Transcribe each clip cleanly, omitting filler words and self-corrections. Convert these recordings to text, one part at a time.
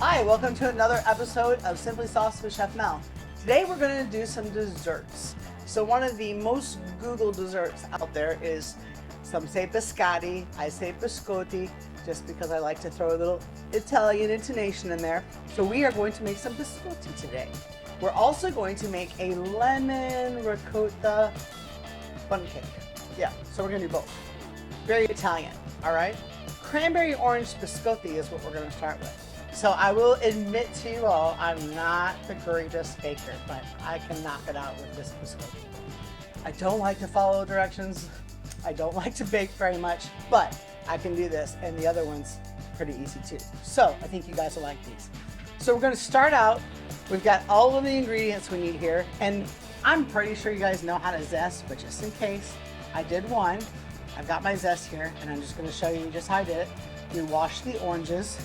Hi, welcome to another episode of Simply Sauce with Chef Mel. Today we're going to do some desserts. So one of the most Googled desserts out there is, some say biscotti, I say biscotti, just because I like to throw a little Italian intonation in there. So we are going to make some biscotti today. We're also going to make a lemon ricotta bundt cake. Yeah, so we're going to do both. Very Italian, all right? Cranberry orange biscotti is what we're going to start with. So I will admit to you all, I'm not the greatest baker, but I can knock it out with this biscotti. I don't like to follow directions. I don't like to bake very much, but I can do this, and the other one's pretty easy too. So I think you guys will like these. So we're going to start out. We've got all of the ingredients we need here, and I'm pretty sure you guys know how to zest, but just in case, I did one. I've got my zest here, and I'm just going to show you just how I did it. You wash the oranges,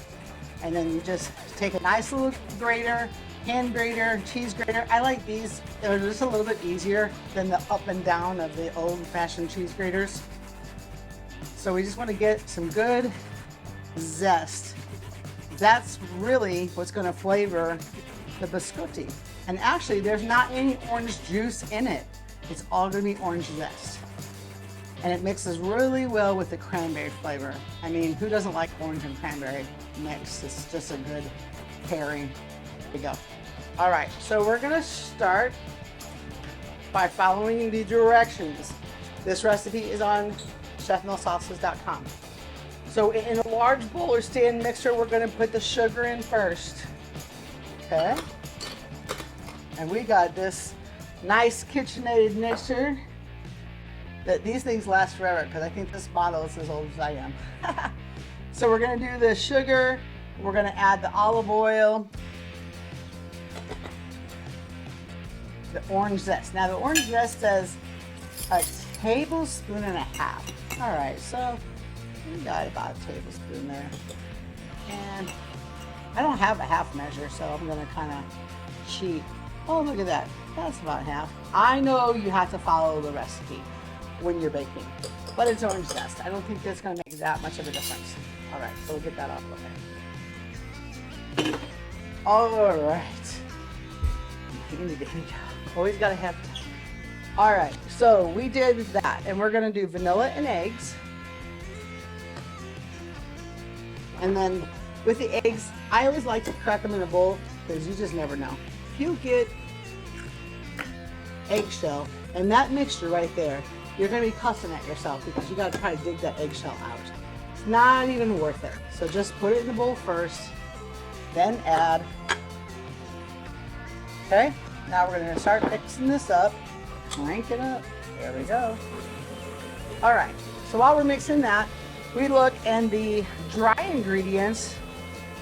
and then you just take a nice little grater, hand grater, cheese grater. I like these. They're just a little bit easier than the up and down of the old-fashioned cheese graters. So we just want to get some good zest. That's really what's going to flavor the biscotti. And actually, there's not any orange juice in it. It's all going to be orange zest. And it mixes really well with the cranberry flavor. I mean, who doesn't like orange and cranberry mix? It's just a good pairing. Here we go. All right, so we're gonna start by following the directions. This recipe is on chefmel'sauces.com. So in a large bowl or stand mixer, we're gonna put the sugar in first. Okay. And we got this nice KitchenAid mixer. These things last forever because I think this bottle is as old as I am. So we're going to do the sugar. We're going to add the olive oil, the orange zest. Now the orange zest says a tablespoon and a half. All right, so we got about a tablespoon there. And I don't have a half measure, so I'm going to kind of cheat. Oh, look at that. That's about half. I know you have to follow the recipe when you're baking, but it's orange zest. I don't think that's going to make that much of a difference. All right, so we'll get that off of there. All right. Always got to have time. All right, so we did that, and we're going to do vanilla and eggs. And then with the eggs, I always like to crack them in a bowl because you just never know. If you get eggshell and that mixture right there, you're going to be cussing at yourself because you got to try to dig that eggshell out. It's not even worth it. So just put it in the bowl first, then add. Okay, now we're going to start mixing this up. Crank it up. There we go. All right, so while we're mixing that, we look, and the dry ingredients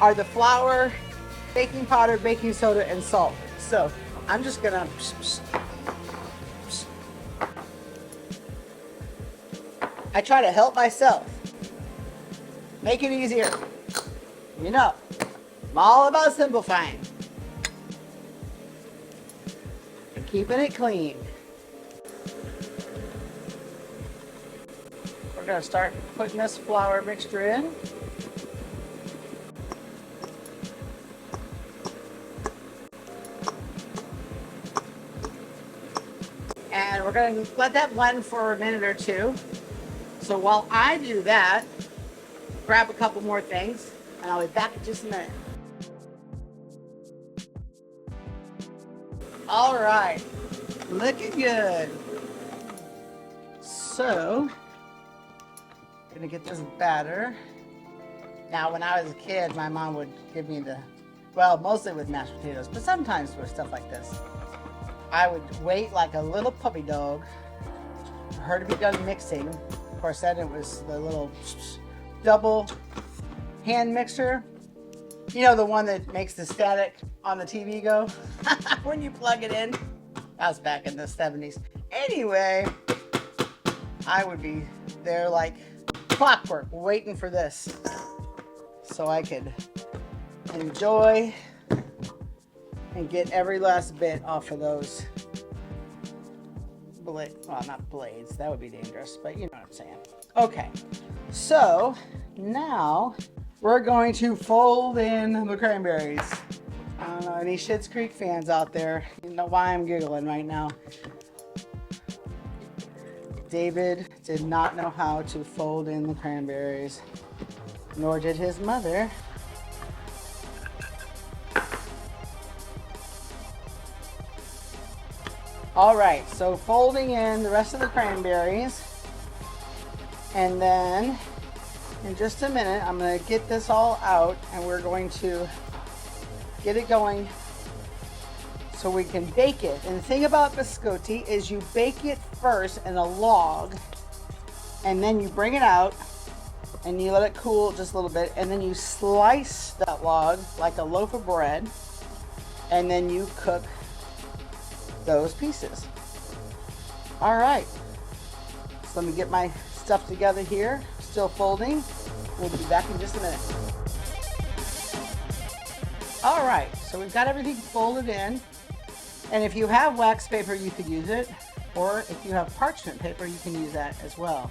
are the flour, baking powder, baking soda, and salt. So I'm just going to I try to help myself. Make it easier. You know, I'm all about simplifying. And keeping it clean. We're going to start putting this flour mixture in. And we're going to let that blend for a minute or two. So while I do that, grab a couple more things, and I'll be back in just a minute. All right, looking good. So, gonna get this batter. Now, when I was a kid, my mom would give me well, mostly with mashed potatoes, but sometimes with stuff like this. I would wait like a little puppy dog for her to be done mixing. Of course, then it was the little double hand mixer. You know, the one that makes the static on the TV go when you plug it in. That was back in the 70s. Anyway, I would be there like clockwork waiting for this so I could enjoy and get every last bit off of those well, not blades, that would be dangerous, but you know what I'm saying. Okay, so now we're going to fold in the cranberries. I don't know, any Schitt's Creek fans out there, you know why I'm giggling right now. David did not know how to fold in the cranberries, nor did his mother. All right, so folding in the rest of the cranberries, and then in just a minute, I'm gonna get this all out and we're going to get it going so we can bake it. And the thing about biscotti is you bake it first in a log, and then you bring it out and you let it cool just a little bit, and then you slice that log like a loaf of bread, and then you cook those pieces. All right, so let me get my stuff together here, still folding. We'll be back in just a minute. All right, so we've got everything folded in, and if you have wax paper, you could use it, or if you have parchment paper, you can use that as well.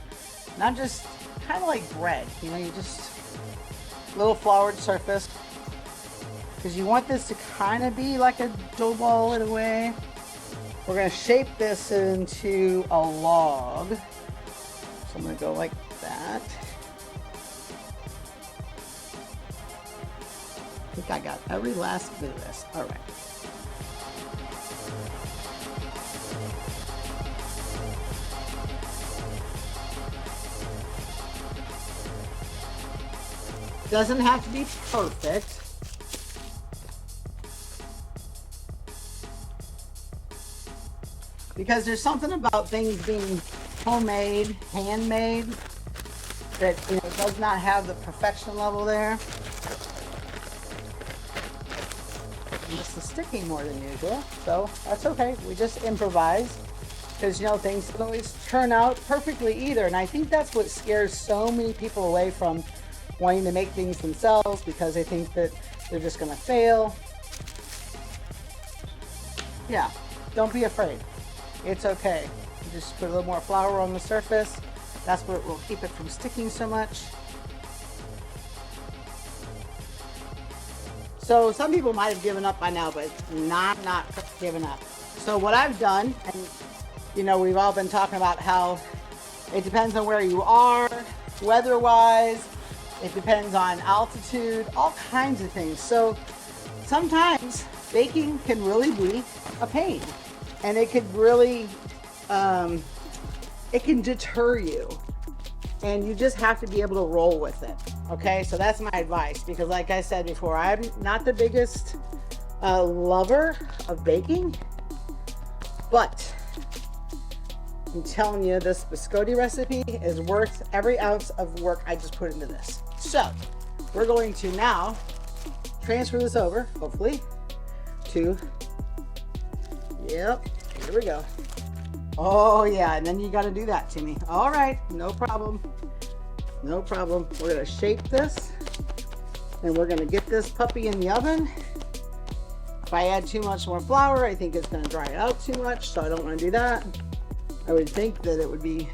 Not just kind of like bread, you know, you just little floured surface, because you want this to kind of be like a dough ball in a way. We're going to shape this into a log. So I'm going to go like that. I think I got every last bit of this. All right. Doesn't have to be perfect. Because there's something about things being homemade, handmade, that, you know, does not have the perfection level there. And this is sticking more than usual, so that's okay. We just improvise, because, you know, things don't always turn out perfectly either. And I think that's what scares so many people away from wanting to make things themselves, because they think that they're just going to fail. Yeah, don't be afraid. It's okay. You just put a little more flour on the surface. That's what will keep it from sticking so much. So some people might have given up by now, but not giving up. So what I've done, and you know, we've all been talking about how it depends on where you are, weather-wise, it depends on altitude, all kinds of things. So sometimes baking can really be a pain. And it could really, it can deter you, and you just have to be able to roll with it. Okay, so that's my advice, because like I said before, I'm not the biggest lover of baking, but I'm telling you, this biscotti recipe is worth every ounce of work I just put into this. So we're going to now transfer this over, hopefully, to, yep, here we go. Oh yeah, and then you got to do that to me. All right, no problem. No problem. We're going to shape this, and we're going to get this puppy in the oven. If I add too much more flour, I think it's going to dry it out too much, so I don't want to do that. I would think that it would be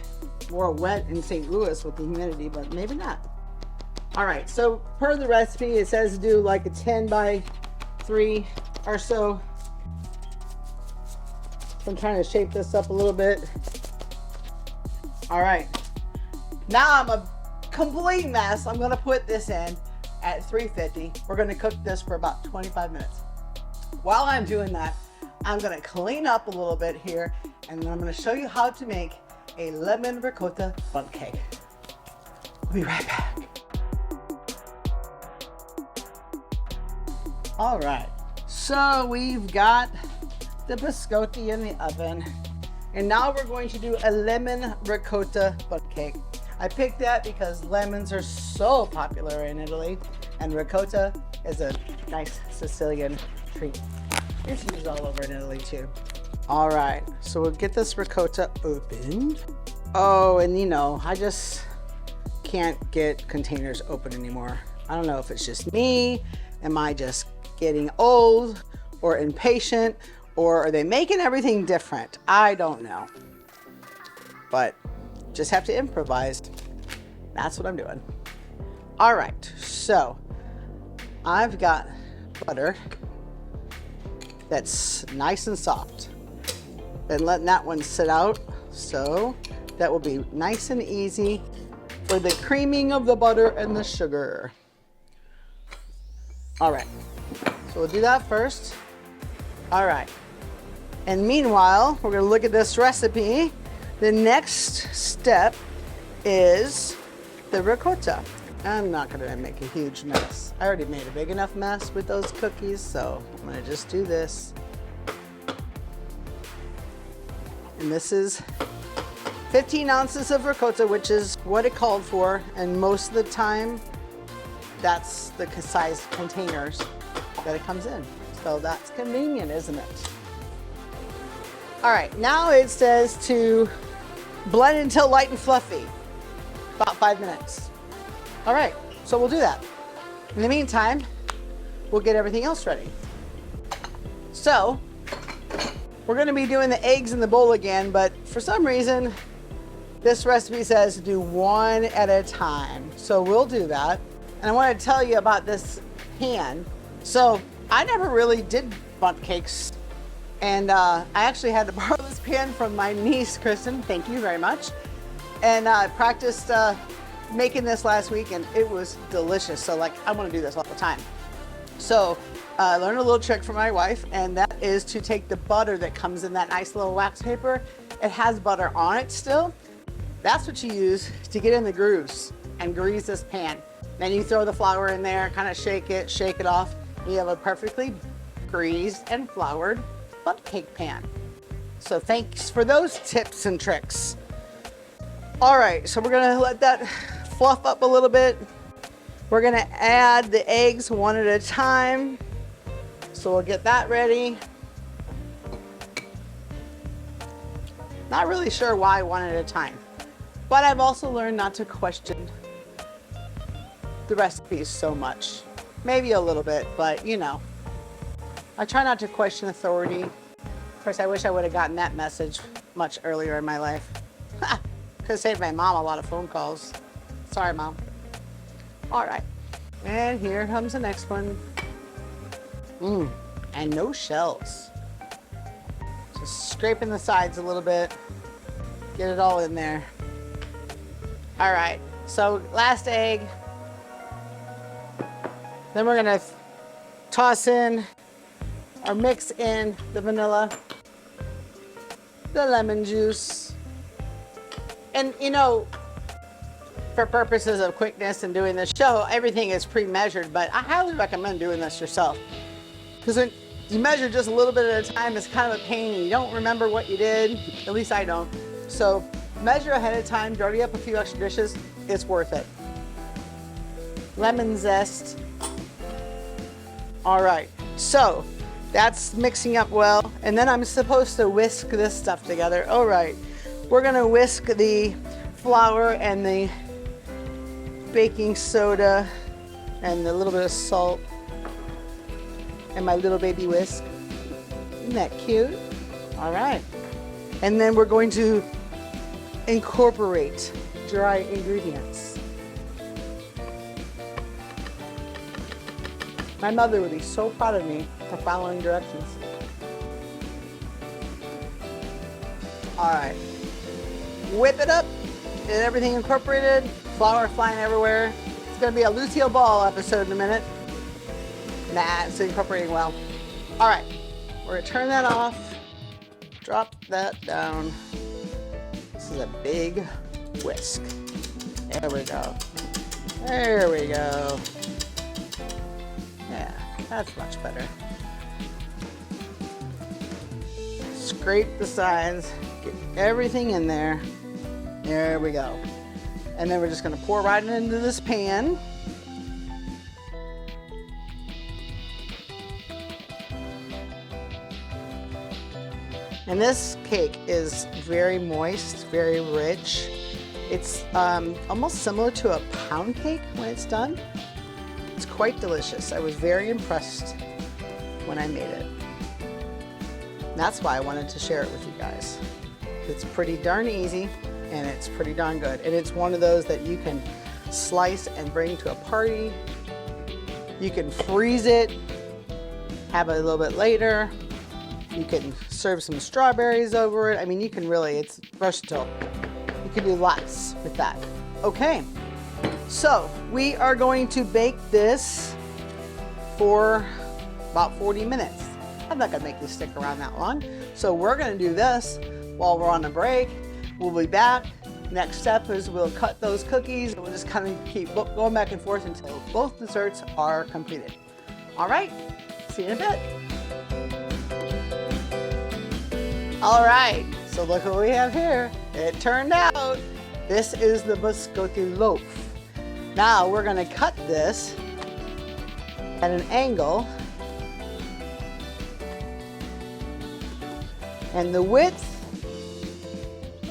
more wet in St. Louis with the humidity, but maybe not. All right, so per the recipe, it says to do like a 10 by 3 or so. I'm trying to shape this up a little bit. All right, now I'm a complete mess. I'm gonna put this in at 350. We're gonna cook this for about 25 minutes. While I'm doing that, I'm gonna clean up a little bit here, and then I'm gonna show you how to make a lemon ricotta bundt cake. We'll be right back. All right, so we've got the biscotti in the oven, and now we're going to do a lemon ricotta bundt cake. I picked that because lemons are so popular in Italy, and ricotta is a nice Sicilian treat. It's used all over in Italy too. All right, so we'll get this ricotta opened. Oh, and you know, I just can't get containers open anymore. I don't know if it's just me. Am I just getting old or impatient, or are they making everything different? I don't know. But just have to improvise. That's what I'm doing. All right, so I've got butter that's nice and soft. Been letting that one sit out, so that will be nice and easy for the creaming of the butter and the sugar. All right, so we'll do that first. All right, and meanwhile, we're gonna look at this recipe. The next step is the ricotta. I'm not gonna make a huge mess. I already made a big enough mess with those cookies, so I'm gonna just do this. And this is 15 ounces of ricotta, which is what it called for, and most of the time, that's the size containers that it comes in. So that's convenient, isn't it? All right, now it says to blend until light and fluffy, about 5 minutes. All right, so we'll do that. In the meantime, we'll get everything else ready. So, we're gonna be doing the eggs in the bowl again, but for some reason, this recipe says to do one at a time. So we'll do that. And I wanna tell you about this pan. So I never really did bundt cakes. And I actually had to borrow this pan from my niece, Kristen, thank you very much. And I practiced making this last week and it was delicious. So like, I wanna do this all the time. So I learned a little trick from my wife, and that is to take the butter that comes in that nice little wax paper. It has butter on it still. That's what you use to get in the grooves and grease this pan. Then you throw the flour in there, kind of shake it off. You have a perfectly greased and floured bundt cake pan. So thanks for those tips and tricks. All right, so we're gonna let that fluff up a little bit. We're gonna add the eggs one at a time. So we'll get that ready. Not really sure why one at a time, but I've also learned not to question the recipes so much. Maybe a little bit, but you know, I try not to question authority. Of course, I wish I would have gotten that message much earlier in my life. Could have saved my mom a lot of phone calls. Sorry, Mom. All right, and here comes the next one. And no shells. Just scraping the sides a little bit. Get it all in there. All right, so last egg. Then we're gonna toss in or mix in the vanilla, the lemon juice. And you know, for purposes of quickness and doing this show, everything is pre-measured, but I highly recommend doing this yourself. Because when you measure just a little bit at a time, it's kind of a pain and you don't remember what you did. At least I don't. So measure ahead of time, dirty up a few extra dishes, it's worth it. Lemon zest. All right, so that's mixing up well. And then I'm supposed to whisk this stuff together. All right, we're gonna whisk the flour and the baking soda and a little bit of salt and my little baby whisk. Isn't that cute? All right. And then we're going to incorporate dry ingredients. My mother would be so proud of me for following directions. All right. Whip it up, get everything incorporated, flour flying everywhere. It's gonna be a Lucille Ball episode in a minute. Nah, it's incorporating well. All right, we're gonna turn that off, drop that down. This is a big whisk. There we go. There we go. Yeah, that's much better. Scrape the sides, get everything in there. There we go. And then we're just gonna pour right into this pan. And this cake is very moist, very rich. It's almost similar to a pound cake when it's done. It's quite delicious. I was very impressed when I made it. And that's why I wanted to share it with you guys. It's pretty darn easy and it's pretty darn good. And it's one of those that you can slice and bring to a party. You can freeze it, have it a little bit later. You can serve some strawberries over it. I mean, you can really, it's versatile. You can do lots with that. Okay, so we are going to bake this for about 40 minutes. I'm not gonna make this stick around that long. So we're gonna do this while we're on a break. We'll be back. Next step is we'll cut those cookies. We'll just kind of keep going back and forth until both desserts are completed. All right, see you in a bit. All right, so look what we have here. It turned out this is the Biscotti loaf. Now we're gonna cut this at an angle. And the width,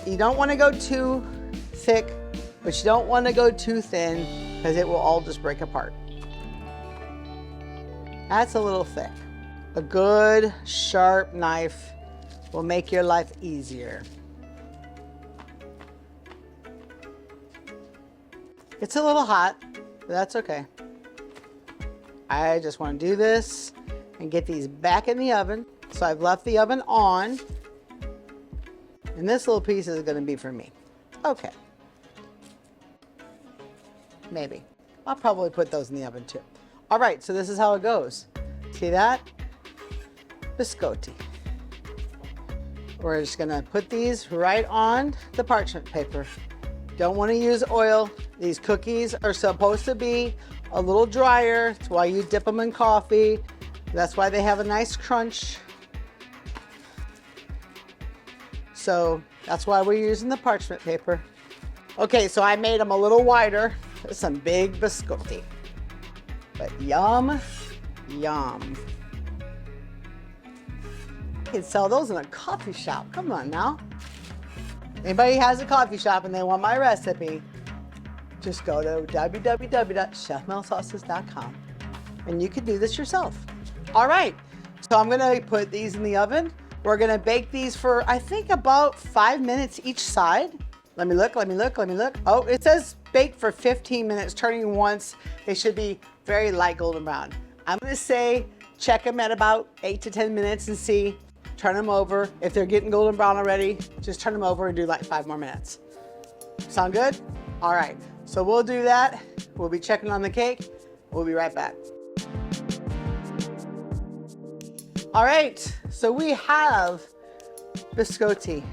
you don't want to go too thick, but you don't want to go too thin because it will all just break apart. That's a little thick. A good sharp knife will make your life easier. It's a little hot, but that's okay. I just want to do this and get these back in the oven. So I've left the oven on, and this little piece is going to be for me. Okay. Maybe. I'll probably put those in the oven too. All right, so this is how it goes. See that? Biscotti. We're just going to put these right on the parchment paper. Don't want to use oil. These cookies are supposed to be a little drier. That's why you dip them in coffee. That's why they have a nice crunch. So that's why we're using the parchment paper. Okay, so I made them a little wider. There's some big biscotti. But yum, yum. You can sell those in a coffee shop. Come on now. Anybody has a coffee shop and they want my recipe, just go to www.chefmel'ssauces.com and you can do this yourself. All right, so I'm gonna put these in the oven. We're gonna bake these for, I think, about 5 minutes each side. Let me look, let me look, let me look. Oh, it says bake for 15 minutes, turning once. They should be very light golden brown. I'm gonna say check them at about 8 to 10 minutes and see. Turn them over. If they're getting golden brown already, just turn them over and do like 5 more minutes. Sound good? All right, so we'll do that. We'll be checking on the cake. We'll be right back. All right, so we have biscotti.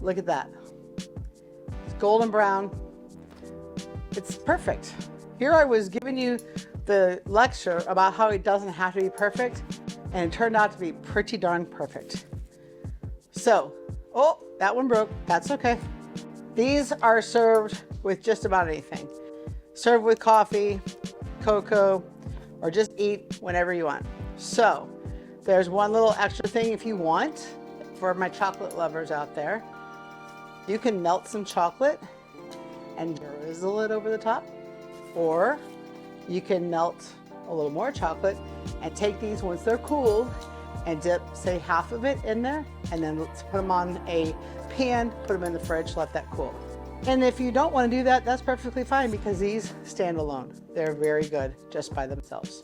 Look at that. It's golden brown. It's perfect. Here I was giving you the lecture about how it doesn't have to be perfect, and it turned out to be pretty darn perfect. So, oh, that one broke. That's okay. These are served with just about anything. Served with coffee, cocoa, or just eat whenever you want. So, there's one little extra thing if you want for my chocolate lovers out there. You can melt some chocolate and drizzle it over the top, or you can melt a little more chocolate and take these once they're cool and dip, say, half of it in there, and then let's put them on a pan, put them in the fridge, let that cool. And if you don't want to do that, that's perfectly fine because these stand alone. They're very good just by themselves.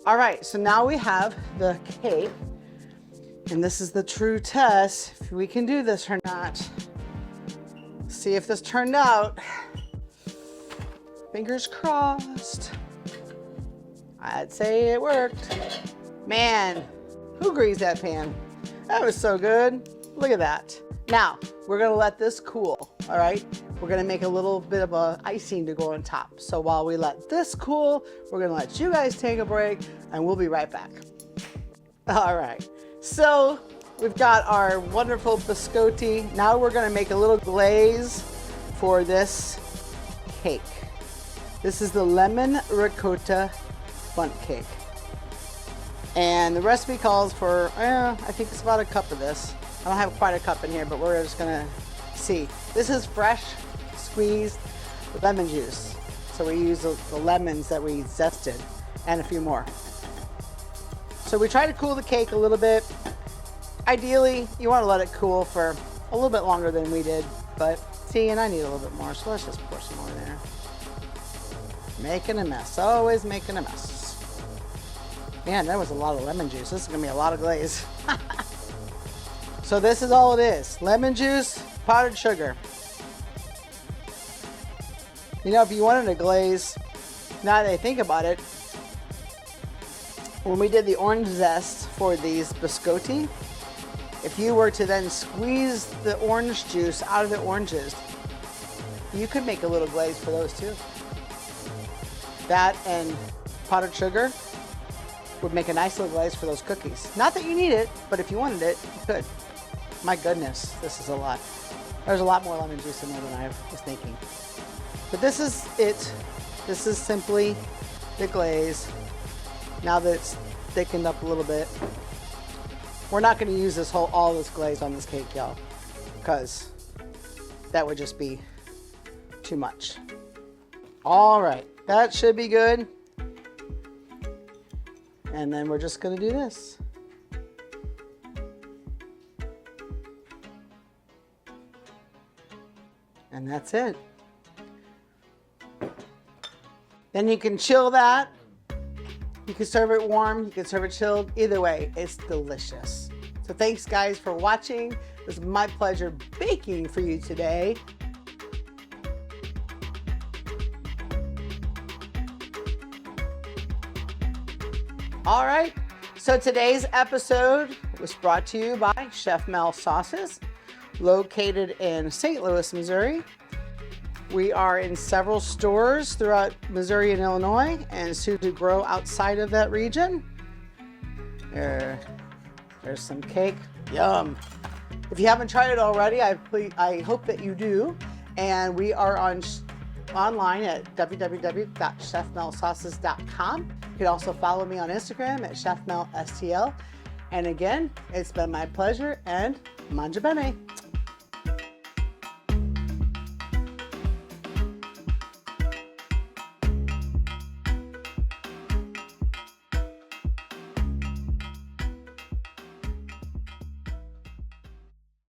All right, so now we have the cake, and this is the true test if we can do this or not. See if this turned out. Fingers crossed. I'd say it worked. Man, who greased that pan? That was so good. Look at that. Now, we're gonna let this cool, all right? We're gonna make a little bit of a icing to go on top. So while we let this cool, we're gonna let you guys take a break and we'll be right back. All right, so we've got our wonderful biscotti. Now we're gonna make a little glaze for this cake. This is the lemon ricotta bundt cake. And the recipe calls for, I think it's about a cup of this. I don't have quite a cup in here, but we're just gonna see. This is fresh squeezed lemon juice. So we use the lemons that we zested and a few more. So we try to cool the cake a little bit. Ideally, you wanna let it cool for a little bit longer than we did, but see, and I need a little bit more, so let's just pour some more in there. Making a mess, always making a mess. Man, that was a lot of lemon juice. This is gonna be a lot of glaze. So this is all it is. Lemon juice, powdered sugar. You know, if you wanted a glaze, now that I think about it, when we did the orange zest for these biscotti, if you were to then squeeze the orange juice out of the oranges, you could make a little glaze for those too. That and powdered sugar would make a nice little glaze for those cookies. Not that you need it, but if you wanted it, you could. My goodness, this is a lot. There's a lot more lemon juice in there than I was thinking. But this is it. This is simply the glaze. Now that it's thickened up a little bit, we're not going to use all this glaze on this cake, y'all, because that would just be too much. All right, that should be good. And then we're just going to do this. And that's it. Then you can chill that. You can serve it warm, you can serve it chilled. Either way, it's delicious. So thanks guys for watching. It was my pleasure baking for you today. All right, so today's episode was brought to you by Chefmel'S sauces, located in St. Louis, Missouri. We are in several stores throughout Missouri and Illinois, and soon to grow outside of that region. There's some cake. Yum. If you haven't tried it already, I hope that you do. And we are online at www.chefmel'sauces.com. You can also follow me on Instagram at chefmel'STL. And again, it's been my pleasure, and mangia bene.